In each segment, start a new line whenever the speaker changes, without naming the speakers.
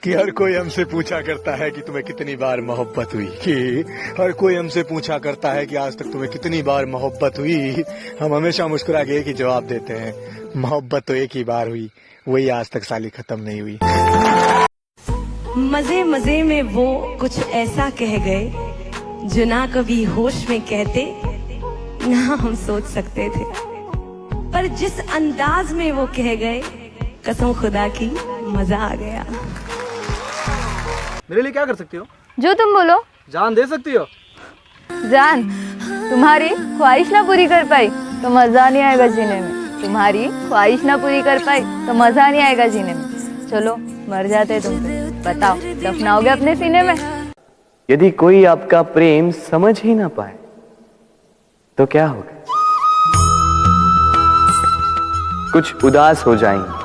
कि हर कोई हमसे पूछा करता है कि तुम्हें कितनी बार मोहब्बत हुई, कि हर कोई हमसे पूछा करता है कि आज तक तुम्हें कितनी बार मोहब्बत हुई। हम हमेशा मुस्कुरा के एक ही जवाब देते हैं, मोहब्बत तो एक ही बार हुई, वही आज तक साली खत्म नहीं हुई।
मजे मजे में वो कुछ ऐसा कह गए जो ना कभी होश में कहते ना हम सोच सकते थे, पर जिस अंदाज में वो कह गए कसम खुदा की मजा आ गया।
मेरे लिए क्या कर सकती हो?
जो तुम बोलो।
जान दे सकती हो?
जान? तुम्हारी ख्वाहिश ना पूरी कर पाई तो मजा नहीं आएगा जीने में। तुम्हारी ख्वाहिश ना पूरी कर पाई तो मजा नहीं आएगा जीने में। चलो मर जाते तुम पे। बताओ दफनाओगे अपने सीने में?
यदि कोई आपका प्रेम समझ ही ना पाए तो क्या होगा? कुछ उदास हो जाएंगे।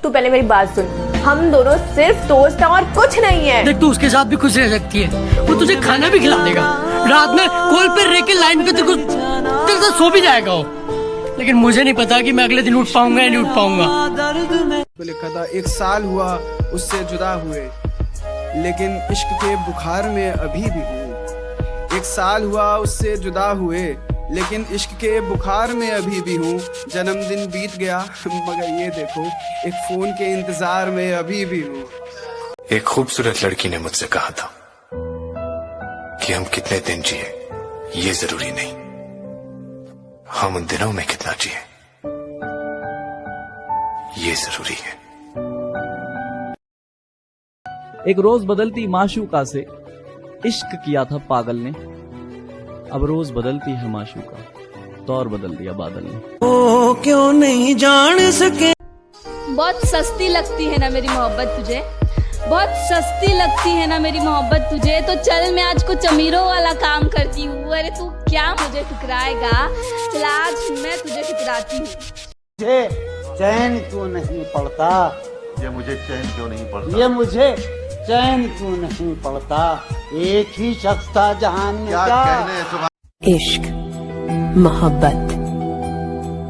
तू पहले मेरी बात सुन, हम दोनों सिर्फ दोस्त हैं और कुछ नहीं है।
देख तू उसके साथ भी खुश रह सकती है, वो तुझे खाना भी खिला देगा, रात में कॉल पे रह के लाइन पे तेरे साथ सो भी जाएगा वो। लेकिन मुझे नहीं पता कि मैं अगले दिन उठ पाऊंगा या नहीं उठ पाऊंगा।
लिखा था 1 साल हुआ उससे जुदा हुए, लेकिन इश्क के बुखार में अभी भी हूँ। 1 साल हुआ उससे जुदा हुए, लेकिन इश्क के बुखार में अभी भी हूँ। जन्मदिन बीत गया मगर ये देखो एक फोन के इंतजार में अभी भी हूँ।
एक खूबसूरत लड़की ने मुझसे कहा था कि हम कितने दिन जिए ये जरूरी नहीं, हम उन दिनों में कितना जिए ये जरूरी है।
एक रोज बदलती माशूका से इश्क किया था पागल ने, अब रोज बदलती है माशूका, दौर बदल दिया बादल ने।
ओ क्यों नहीं जान सके।
बहुत सस्ती लगती है ना मेरी मोहब्बत तुझे, बहुत सस्ती लगती है ना मेरी मोहब्बत तुझे, तो चल मैं आज कुछ अमीरों वाला काम करती हूँ। अरे तू क्या मुझे ठुकराएगा, चल आज मैं तुझे ठुकराती हूँ।
मुझे चैन क्यों नहीं पड़ता,
ये मुझे चैन क्यों नहीं पड़ता,
ये मुझे चैन क्यों नहीं पड़ता, एक ही शख्स था जहान में क्या।
इश्क, मोहब्बत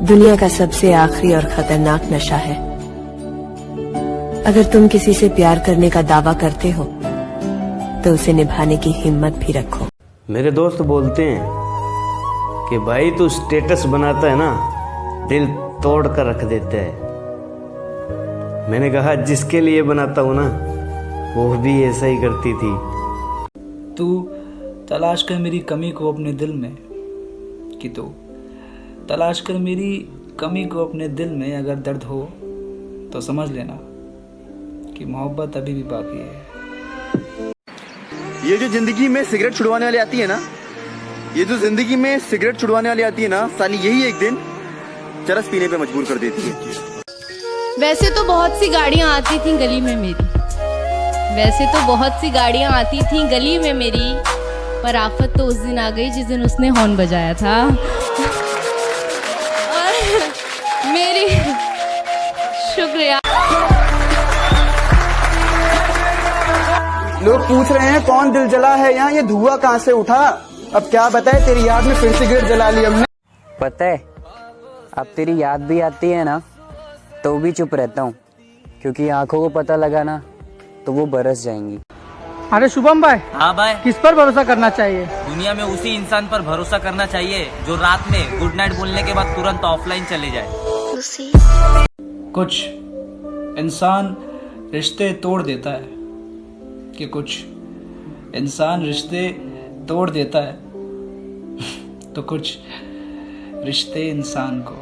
दुनिया का सबसे आखिरी और खतरनाक नशा है। अगर तुम किसी से प्यार करने का दावा करते हो तो उसे निभाने की हिम्मत भी रखो।
मेरे दोस्त बोलते हैं कि भाई तू स्टेटस बनाता है ना, दिल तोड़ कर रख देता है। मैंने कहा जिसके लिए बनाता हूँ ना वो भी ऐसा ही करती थी।
तू तलाश कर मेरी कमी को अपने दिल में, कि तू तलाश कर मेरी कमी को अपने दिल में। अगर दर्द हो तो समझ लेना कि मोहब्बत अभी भी बाकी है।
ये जो जिंदगी में सिगरेट छुड़वाने वाली आती है ना, ये जो जिंदगी में सिगरेट छुड़वाने वाली आती है ना, साली यही एक दिन चरस पीने पे मजबूर कर देती है।
वैसे तो बहुत सी गाड़ियाँ आती थी गली में मेरी, वैसे तो बहुत सी गाड़ियाँ आती थी गली में मेरी, पर आफत तो उस दिन आ गई जिस दिन उसने हॉर्न बजाया था। और मेरी शुक्रिया।
लोग पूछ रहे हैं कौन दिल जला है यहाँ, ये धुआं कहाँ से उठा। अब क्या बताए, तेरी याद में फिर सिगरेट जला ली हमने।
पता है अब तेरी याद भी आती है ना तो भी चुप रहता हूँ, क्योंकि आंखों को पता लगा ना तो वो बरस जाएंगी।
अरे शुभम भाई।
हाँ भाई।
किस पर भरोसा करना चाहिए?
दुनिया में उसी इंसान पर भरोसा करना चाहिए जो रात में गुड नाइट बोलने के बाद तुरंत ऑफलाइन चले जाए।
कुछ इंसान रिश्ते तोड़ देता है, कि कुछ इंसान रिश्ते तोड़ देता है तो कुछ रिश्ते इंसान को